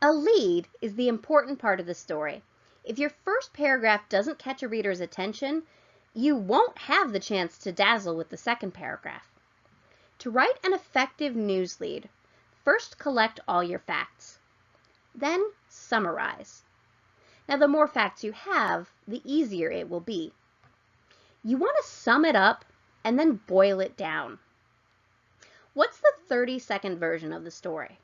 A lead is the important part of the story. If your first paragraph doesn't catch a reader's attention, you won't have the chance to dazzle with the second paragraph. To write an effective news lead, first collect all your facts. Then summarize. Now, the more facts you have, the easier it will be. You want to sum it up and then boil it down. What's the 30-second version of the story?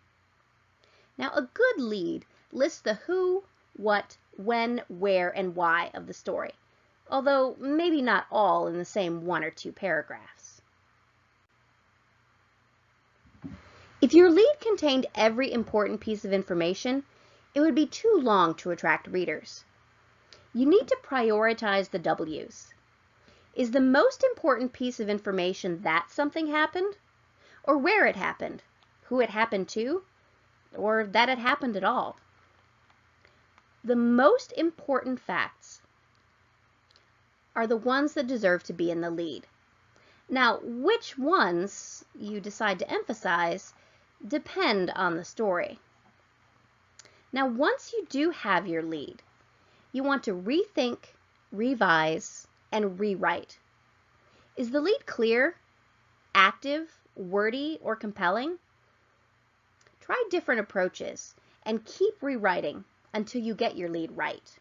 Now, a good lead lists the who, what, when, where, and why of the story, although maybe not all in the same 1 or 2 paragraphs. If your lead contained every important piece of information, it would be too long to attract readers. You need to prioritize the W's. Is the most important piece of information that something happened? Or where it happened? Who it happened to? Or that it happened at all? The most important facts are the ones that deserve to be in the lead. Now, which ones you decide to emphasize depend on the story. Now, once you do have your lead, you want to rethink, revise, and rewrite. Is the lead clear, active, wordy, or compelling? Try different approaches and keep rewriting until you get your lead right.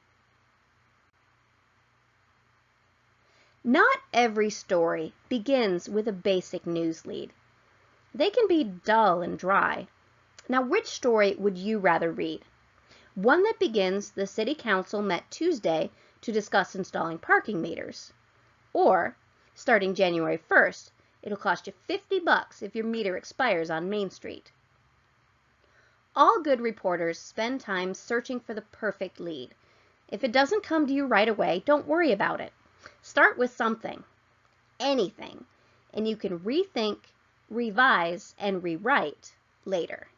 Not every story begins with a basic news lead. They can be dull and dry. Now, which story would you rather read? One that begins, "The City Council met Tuesday to discuss installing parking meters," or, "Starting January 1st, it'll cost you $50 if your meter expires on Main Street." All good reporters spend time searching for the perfect lead. If it doesn't come to you right away, don't worry about it. Start with something, anything, and you can rethink, revise, and rewrite later.